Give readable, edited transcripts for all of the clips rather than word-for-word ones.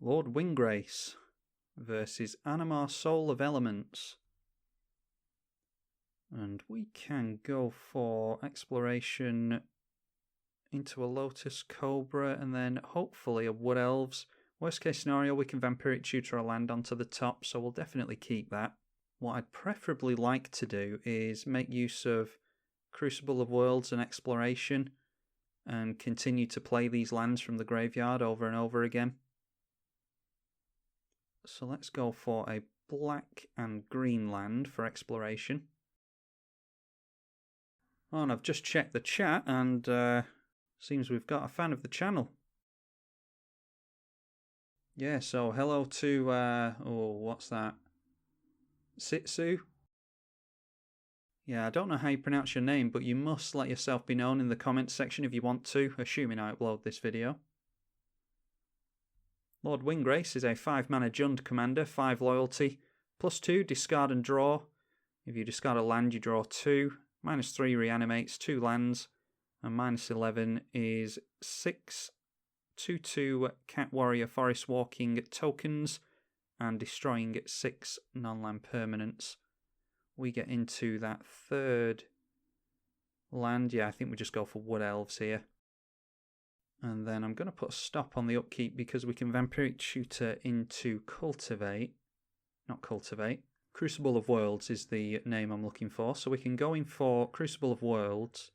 Lord Windgrace versus Animar Soul of Elements. And we can go for exploration into a Lotus Cobra and then hopefully a Wood Elves. Worst case scenario, we can Vampiric Tutor a land onto the top, so we'll definitely keep that. What I'd preferably like to do is make use of Crucible of Worlds and Exploration and continue to play these lands from the graveyard over and over again. So let's go for a black and green land for exploration. Oh, and I've just checked the chat and seems we've got a fan of the channel. Yeah, so hello to, what's that? Sitsu? Yeah, I don't know how you pronounce your name, but you must let yourself be known in the comments section if you want to, assuming I upload this video. Lord Windgrace is a 5-mana Jund commander, 5 loyalty, +2, discard and draw. If you discard a land, you draw 2. -3 reanimates 2 lands, and -11 is 6 2/2 Cat Warrior Forest Walking tokens and destroying 6 non-land permanents. We get into that third land. Yeah, I think we just go for Wood Elves here. And then I'm going to put a stop on the upkeep because we can Vampiric Tutor into Cultivate. Not Cultivate. Crucible of Worlds is the name I'm looking for. So we can go in for Crucible of Worlds.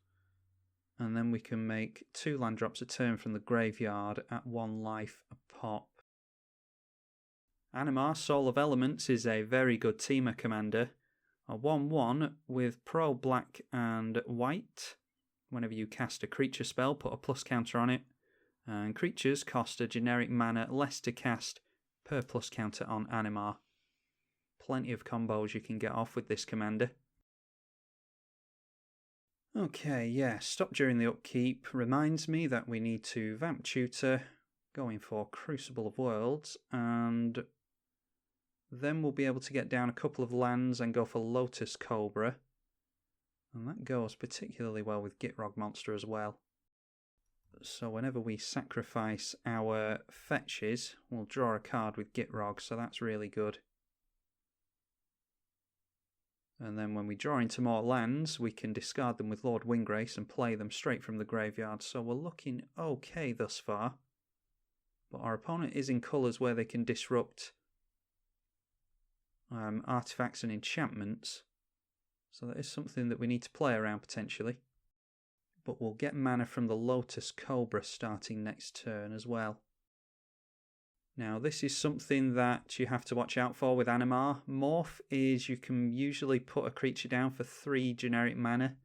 And then we can make 2 land drops a turn from the graveyard at 1 life a pop. Animar Soul of Elements is a very good teamer commander. A 1/1 with pro black and white. Whenever you cast a creature spell, put a plus counter on it. And creatures cost a generic mana less to cast per plus counter on Animar. Plenty of combos you can get off with this commander. Okay, yeah, stop during the upkeep reminds me that we need to Vamp Tutor, going for Crucible of Worlds, and then we'll be able to get down a couple of lands and go for Lotus Cobra. And that goes particularly well with Gitrog Monster as well. So whenever we sacrifice our fetches, we'll draw a card with Gitrog, so that's really good. And then when we draw into more lands, we can discard them with Lord Windgrace and play them straight from the graveyard. So we're looking okay thus far. But our opponent is in colours where they can disrupt artifacts and enchantments. So that is something that we need to play around potentially. But we'll get mana from the Lotus Cobra starting next turn as well. Now this is something that you have to watch out for with Animar. Morph is you can usually put a creature down for 3 generic mana,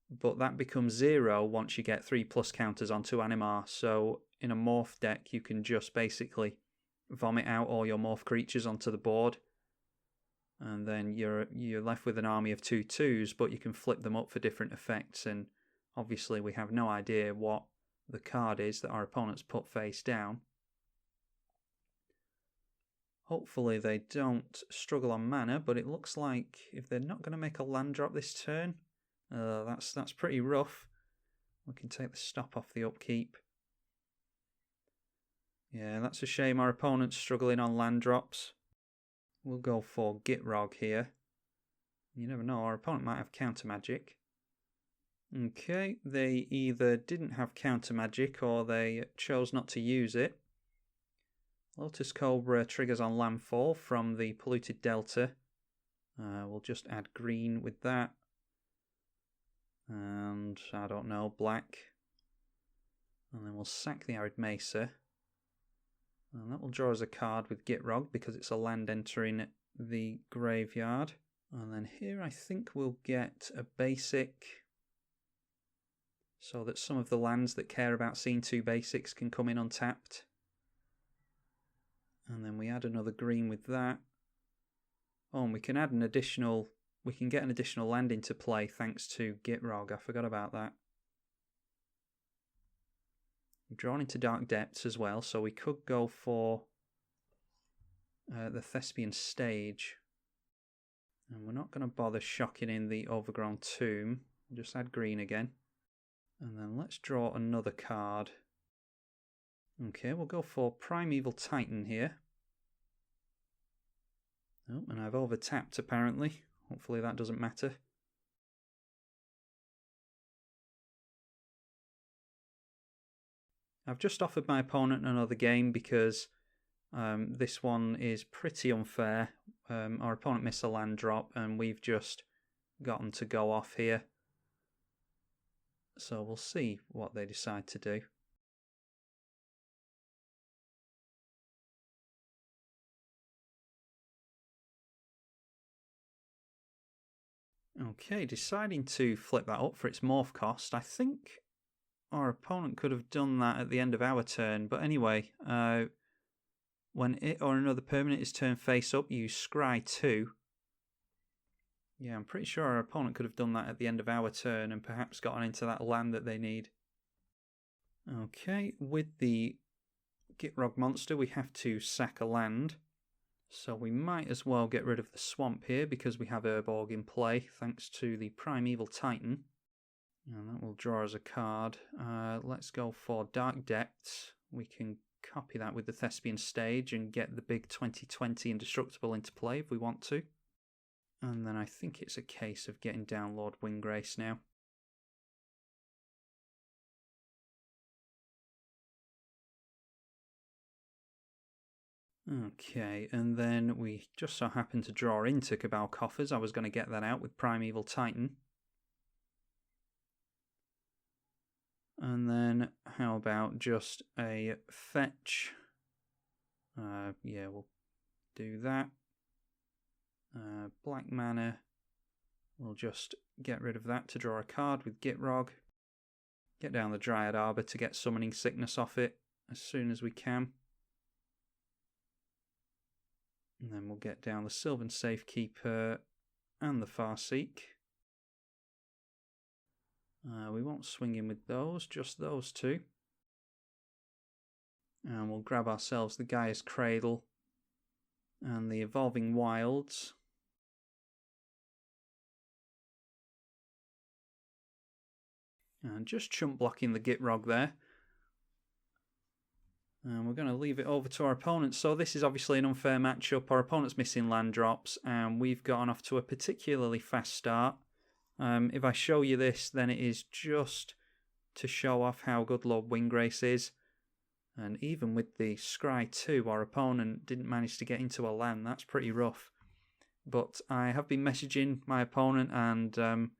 but that becomes 0 once you get 3+ counters onto Animar. So in a Morph deck you can just basically vomit out all your Morph creatures onto the board, and then you're left with an army of 2/2s, but you can flip them up for different effects, and obviously we have no idea what the card is that our opponents put face down. Hopefully they don't struggle on mana, but it looks like if they're not going to make a land drop this turn, that's pretty rough. We can take the stop off the upkeep. Yeah, that's a shame our opponent's struggling on land drops. We'll go for Gitrog here. You never know, our opponent might have counter magic. Okay, they either didn't have counter magic or they chose not to use it. Lotus Cobra triggers on landfall from the Polluted Delta. We'll just add green with that. And, I don't know, black. And then we'll sack the Arid Mesa. And that will draw us a card with Gitrog because it's a land entering the graveyard. And then here I think we'll get a basic, so that some of the lands that care about seeing 2 basics can come in untapped. And then we add another green with that. Oh, and we can add an additional, we can get an additional land into play thanks to Gitrog. I forgot about that. We've drawn into Dark Depths as well, so we could go for the Thespian Stage. And we're not going to bother shocking in the Overgrown Tomb. We'll just add green again. And then let's draw another card. Okay, we'll go for Primeval Titan here. Oh, and I've over-tapped apparently. Hopefully that doesn't matter. I've just offered my opponent another game because this one is pretty unfair. Our opponent missed a land drop and we've just gotten to go off here. So we'll see what they decide to do. Okay, deciding to flip that up for its morph cost. I think our opponent could have done that at the end of our turn, but anyway, when it or another permanent is turned face up, you scry 2. Yeah, I'm pretty sure our opponent could have done that at the end of our turn and perhaps gotten into that land that they need. Okay, with the Gitrog monster, we have to sack a land. So we might as well get rid of the swamp here because we have Urborg in play, thanks to the Primeval Titan. And that will draw us a card. Let's go for Dark Depths. We can copy that with the Thespian Stage and get the big 2020 Indestructible into play if we want to. And then I think it's a case of getting down Lord Windgrace now. Okay, and then we just so happen to draw into Cabal Coffers. I was going to get that out with Primeval Titan. And then how about just a fetch? Yeah, we'll do that. Black mana. We'll just get rid of that to draw a card with Gitrog. Get down the Dryad Arbor to get Summoning Sickness off it as soon as we can. And then we'll get down the Sylvan Safekeeper and the Farseek. We won't swing in with those, just those two. And we'll grab ourselves the Gaia's Cradle and the Evolving Wilds. And just chump blocking the Gitrog there. And we're going to leave it over to our opponent. So this is obviously an unfair matchup. Our opponent's missing land drops and we've gotten off to a particularly fast start. If I show you this, then it is just to show off how good Lord Windgrace is. And even with the Scry 2, our opponent didn't manage to get into a land. That's pretty rough. But I have been messaging my opponent and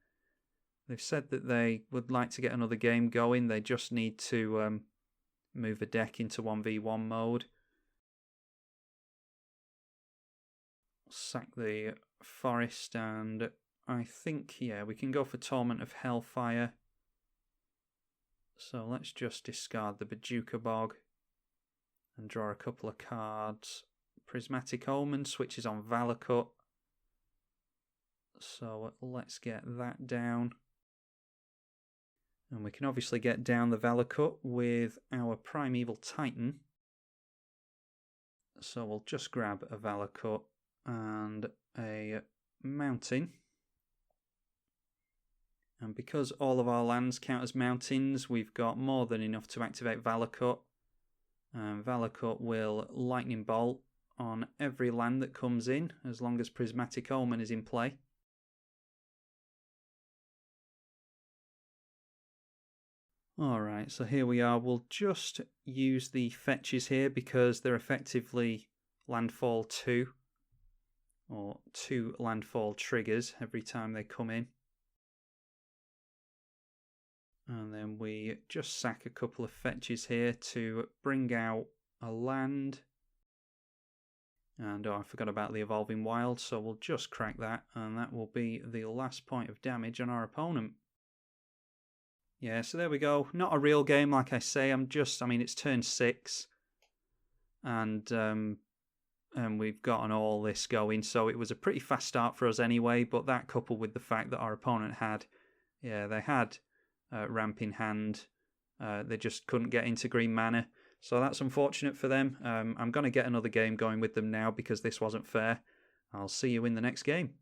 they've said that they would like to get another game going. They just need to move a deck into 1v1 mode. Sack the forest and I think, yeah, we can go for Torment of Hellfire. So let's just discard the Bajuka Bog and draw a couple of cards. Prismatic Omen switches on Valakut. So let's get that down. And we can obviously get down the Valakut with our Primeval Titan. So we'll just grab a Valakut and a Mountain. And because all of our lands count as mountains, we've got more than enough to activate Valakut. Valakut will Lightning Bolt on every land that comes in, as long as Prismatic Omen is in play. Alright, so here we are. We'll just use the fetches here because they're effectively landfall 2, or 2 landfall triggers every time they come in. And then we just sack a couple of fetches here to bring out a land. And I forgot about the Evolving Wild, so we'll just crack that, and that will be the last point of damage on our opponent. Yeah, so there we go. Not a real game, like I say. I mean, it's turn 6. And we've gotten all this going, so it was a pretty fast start for us anyway, but that coupled with the fact that our opponent had, they had ramp in hand. They just couldn't get into green mana. So that's unfortunate for them. I'm going to get another game going with them now because this wasn't fair. I'll see you in the next game.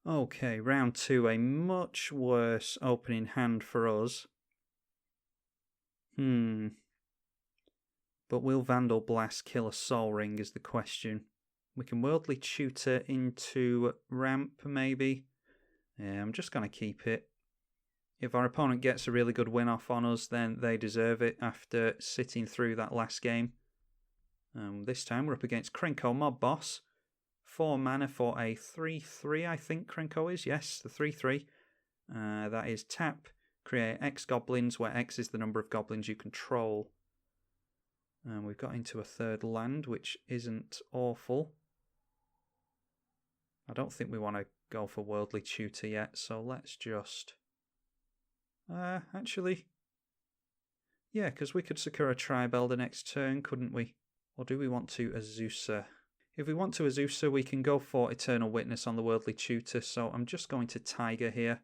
Okay, round 2, a much worse opening hand for us. But will Vandal Blast kill a Soul Ring is the question. We can Worldly Tutor into Ramp, maybe. Yeah, I'm just going to keep it. If our opponent gets a really good win off on us, then they deserve it after sitting through that last game. This time we're up against Krenko Mob Boss. 4 mana for a 3/3, I think Krenko is. Yes, the 3/3. That is tap, create X goblins, where X is the number of goblins you control. We've got into a 3rd land, which isn't awful. I don't think we want to go for Worldly Tutor yet, so let's just... actually... Yeah, because we could Sakura Tribelder next turn, couldn't we? Or do we want to Azusa? If we want to Azusa, we can go for Eternal Witness on the Worldly Tutor, so I'm just going to Tiger here.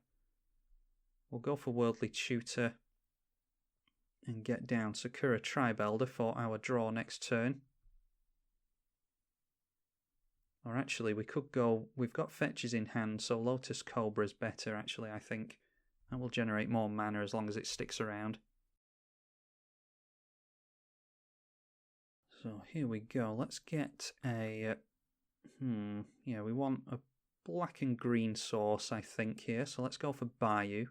We'll go for Worldly Tutor and get down Sakura Tribelder for our draw next turn. Or actually, we could go... We've got fetches in hand, so Lotus Cobra is better, actually, I think. And will generate more mana as long as it sticks around. So here we go. Let's get a... yeah, we want a black and green source, I think, here. So let's go for Bayou.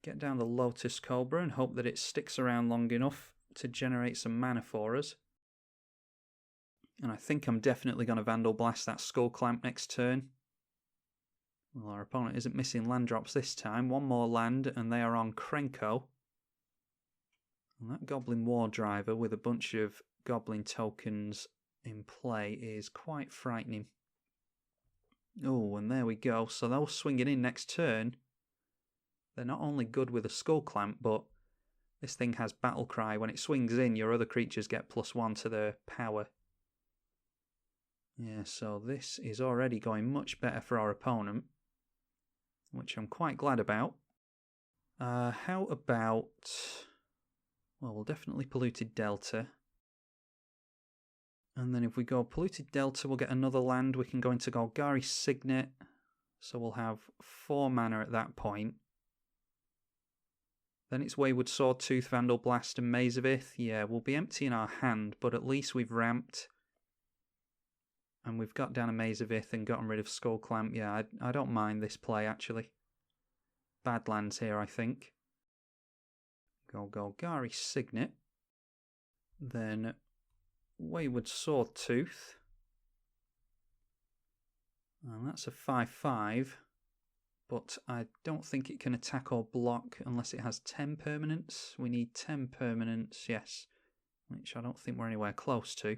Get down the Lotus Cobra and hope that it sticks around long enough to generate some mana for us. And I think I'm definitely going to Vandal Blast that Skull Clamp next turn. Well, our opponent isn't missing land drops this time. 1 more land and they are on Krenko. And that Goblin War Driver with a bunch of Goblin tokens in play is quite frightening. Oh, and there we go. So they'll swing it in next turn. They're not only good with a Skull Clamp, but this thing has Battle Cry. When it swings in, your other creatures get +1 to their power. Yeah, so this is already going much better for our opponent, which I'm quite glad about. How about... Well, we'll definitely Polluted Delta. And then if we go Polluted Delta, we'll get another land. We can go into Golgari Signet. So we'll have 4 mana at that point. Then it's Wayward Swordtooth, Vandal Blast and Maze of Ith. Yeah, we'll be empty in our hand, but at least we've ramped. And we've got down a Maze of Ith and gotten rid of Skull Clamp. Yeah, I don't mind this play, actually. Bad lands here, I think. Go Golgari Signet. Then Wayward Swordtooth. And that's a 5/5. But I don't think it can attack or block unless it has 10 permanents. We need 10 permanents, yes. Which I don't think we're anywhere close to.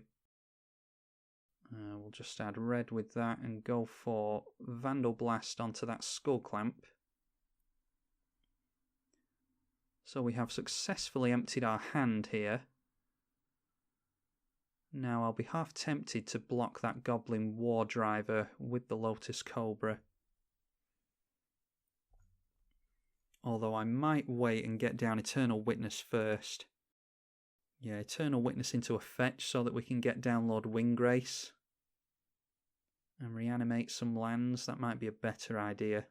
We'll just add red with that and go for Vandal Blast onto that Skull Clamp. So we have successfully emptied our hand here. Now I'll be half tempted to block that Goblin War Driver with the Lotus Cobra. Although I might wait and get down Eternal Witness first. Yeah, Eternal Witness into a fetch so that we can get down Lord Windgrace. And reanimate some lands. That might be a better idea.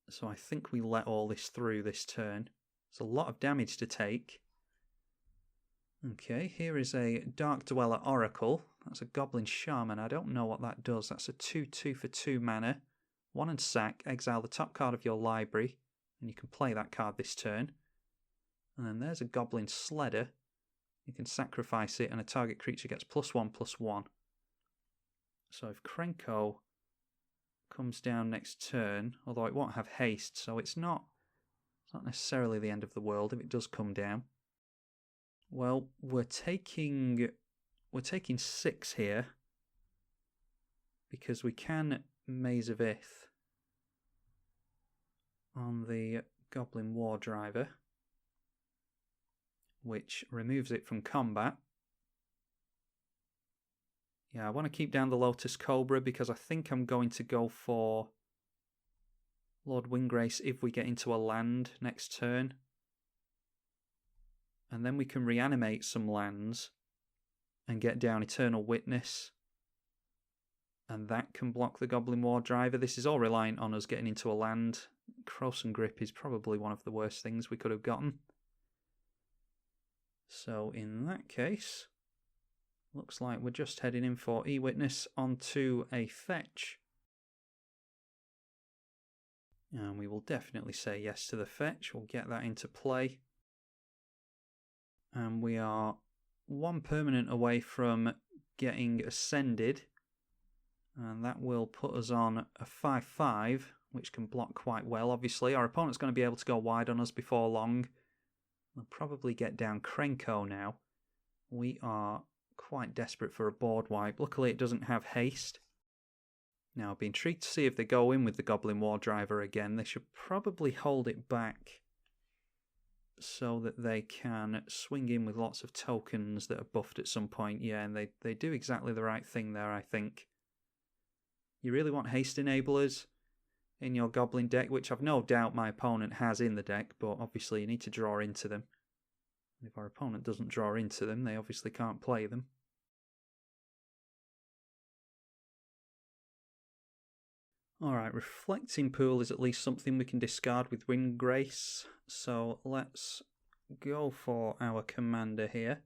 So I think we let all this through this turn. It's a lot of damage to take. Okay, here is a Dark Dweller Oracle. That's a Goblin Shaman. I don't know what that does. That's a 2/2 for 2 mana. 1 and sack, exile the top card of your library, and you can play that card this turn. And then there's a Goblin Sledder. You can sacrifice it, and a target creature gets +1/+1. So if Krenko comes down next turn, although it won't have haste, so it's not necessarily the end of the world if it does come down. Well, we're taking 6 here because we can Maze of Ith on the Goblin War Driver, which removes it from combat. Yeah, I want to keep down the Lotus Cobra because I think I'm going to go for Lord Windgrace if we get into a land next turn. And then we can reanimate some lands and get down Eternal Witness. And that can block the Goblin War Driver. This is all reliant on us getting into a land. Krosan Grip is probably one of the worst things we could have gotten. So in that case, looks like we're just heading in for E-Witness onto a fetch. And we will definitely say yes to the fetch. We'll get that into play. And we are one permanent away from getting ascended. And that will put us on a 5-5, which can block quite well, obviously. Our opponent's going to be able to go wide on us before long. We'll probably get down Krenko now. We are quite desperate for a board wipe. Luckily, it doesn't have haste. Now, I've been intrigued to see if they go in with the Goblin War Driver again. They should probably hold it back so that they can swing in with lots of tokens that are buffed at some point. Yeah, and they do exactly the right thing there, I think. You really want haste enablers in your Goblin deck, which I've no doubt my opponent has in the deck, but obviously you need to draw into them. If our opponent doesn't draw into them, they obviously can't play them. Alright, Reflecting Pool is at least something we can discard with Windgrace, so let's go for our commander here.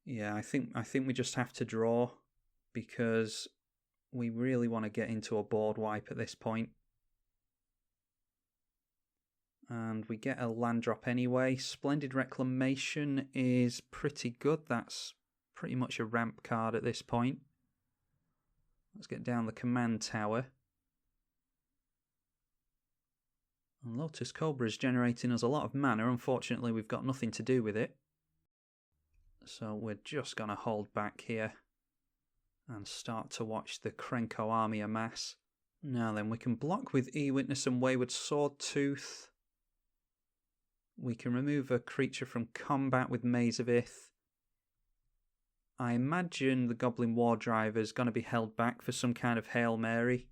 Yeah, I think we just have to draw, because we really want to get into a board wipe at this point. And we get a land drop anyway. Splendid Reclamation is pretty good. That's pretty much a ramp card at this point. Let's get down the command tower. And Lotus Cobra is generating us a lot of mana. Unfortunately, we've got nothing to do with it. So we're just going to hold back here and start to watch the Krenko army amass. Now then, we can block with E-Witness and Wayward Swordtooth. We can remove a creature from combat with Maze of Ith. I imagine the Goblin War Driver is going to be held back for some kind of Hail Mary,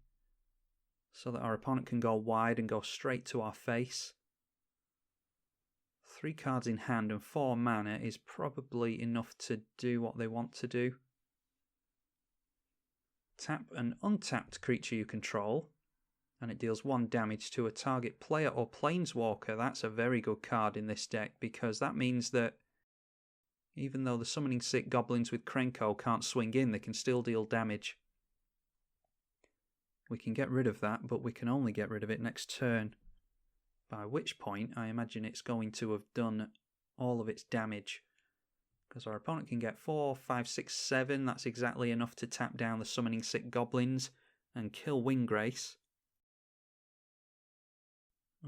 so that our opponent can go wide and go straight to our face. 3 cards in hand and 4 mana is probably enough to do what they want to do. Tap an untapped creature you control, and it deals 1 damage to a target player or planeswalker. That's a very good card in this deck, because that means that even though the summoning sick goblins with Krenko can't swing in, they can still deal damage. We can get rid of that, but we can only get rid of it next turn. By which point, I imagine it's going to have done all of its damage. Because our opponent can get 4, 5, 6, 7. That's exactly enough to tap down the summoning sick goblins and kill Windgrace.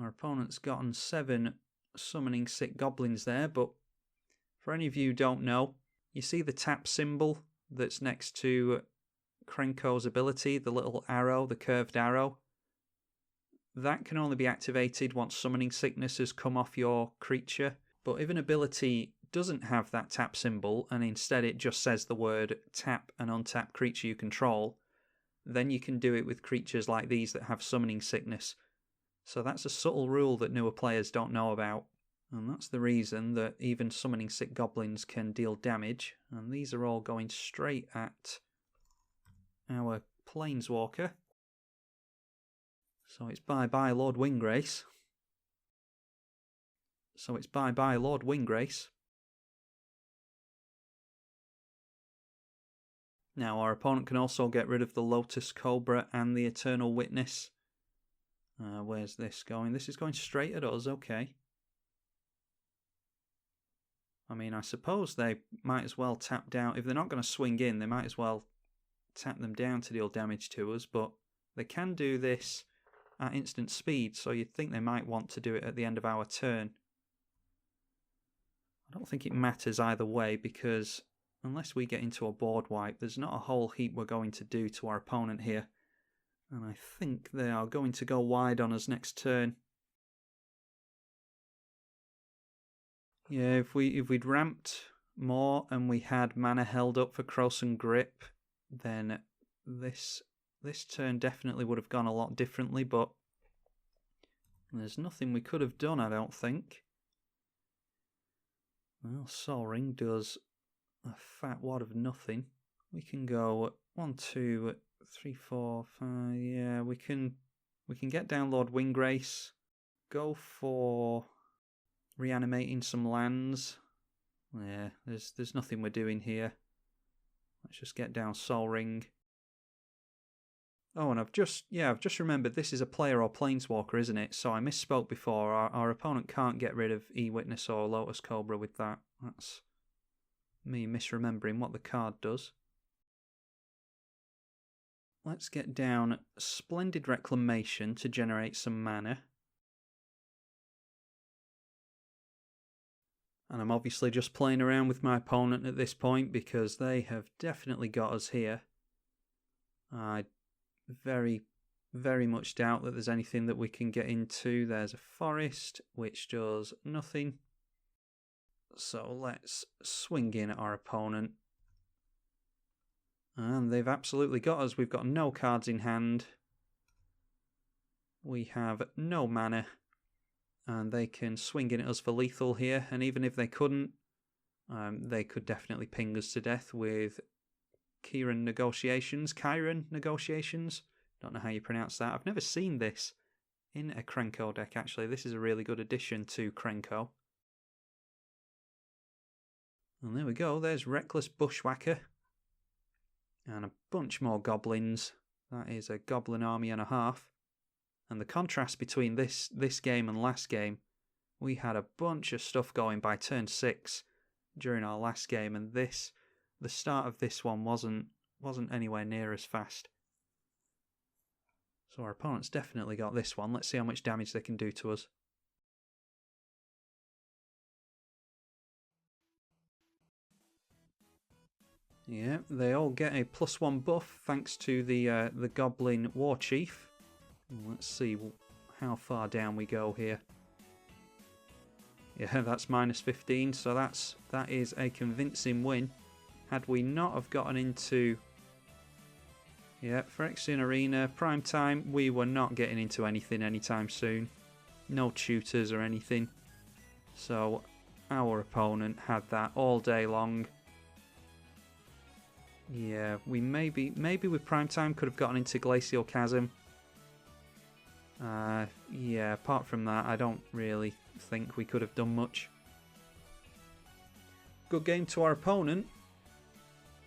Our opponent's gotten 7 summoning sick goblins there, but for any of you who don't know, you see the tap symbol that's next to Krenko's ability, the little arrow, the curved arrow? That can only be activated once summoning sickness has come off your creature, but if an ability doesn't have that tap symbol and instead it just says the word tap an untapped creature you control, then you can do it with creatures like these that have summoning sickness. So that's a subtle rule that newer players don't know about. And that's the reason that even summoning sick goblins can deal damage. And these are all going straight at our planeswalker. So it's bye-bye Lord Windgrace. Now our opponent can also get rid of the Lotus Cobra and the Eternal Witness. Where's this going? This is going straight at us, okay. I mean, I suppose they might as well tap down. If they're not going to swing in, they might as well tap them down to deal damage to us, but they can do this at instant speed, so you'd think they might want to do it at the end of our turn. I don't think it matters either way, because unless we get into a board wipe, there's not a whole heap we're going to do to our opponent here. And I think they are going to go wide on us next turn. Yeah, if we'd ramped more and we had mana held up for Krosan Grip, then this turn definitely would have gone a lot differently, but there's nothing we could have done, I don't think. Well, Sol Ring does a fat wad of nothing. We can go 1, 2, 3, 4, 5. Yeah, we can get down Lord Windgrace. Go for reanimating some lands. Yeah, there's nothing we're doing here. Let's just get down Sol Ring. Oh, and I've just remembered this is a player or planeswalker, isn't it? So I misspoke before. Our opponent can't get rid of E-Witness or Lotus Cobra with that. That's me misremembering what the card does. Let's get down Splendid Reclamation to generate some mana. And I'm obviously just playing around with my opponent at this point because they have definitely got us here. I very, very much doubt that there's anything that we can get into. There's a forest, which does nothing. So let's swing in at our opponent. And they've absolutely got us. We've got no cards in hand. We have no mana. And they can swing in at us for lethal here. And even if they couldn't, they could definitely ping us to death with Chiron Negotiations. Don't know how you pronounce that. I've never seen this in a Krenko deck, actually. This is a really good addition to Krenko. And there we go. There's Reckless Bushwhacker. And a bunch more goblins. That is a goblin army and a half. And the contrast between this game and last game, we had a bunch of stuff going by turn 6 during our last game, and the start of this one wasn't anywhere near as fast. So our opponent's definitely got this one. Let's see how much damage they can do to us. Yeah, they all get a +1 buff thanks to the Goblin War Chief. Let's see how far down we go here. Yeah, that's -15, so that is a convincing win. Had we not have gotten into Phyrexian Arena Prime Time, we were not getting into anything anytime soon. No tutors or anything. So our opponent had that all day long. Yeah, we maybe with Prime Time could have gotten into Glacial Chasm. Yeah, apart from that, I don't really think we could have done much. Good game to our opponent.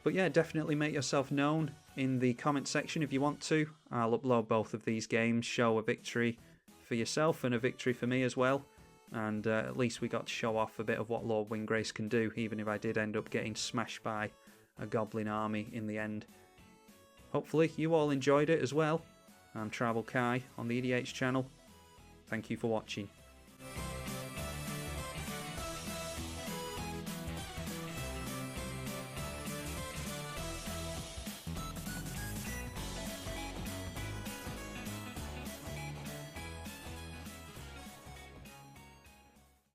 But yeah, definitely make yourself known in the comment section if you want to. I'll upload both of these games, show a victory for yourself and a victory for me as well. And at least we got to show off a bit of what Lord Windgrace can do, even if I did end up getting smashed by a goblin army in the end. Hopefully you all enjoyed it as well. I'm tribalkai on the EDH channel. Thank you for watching.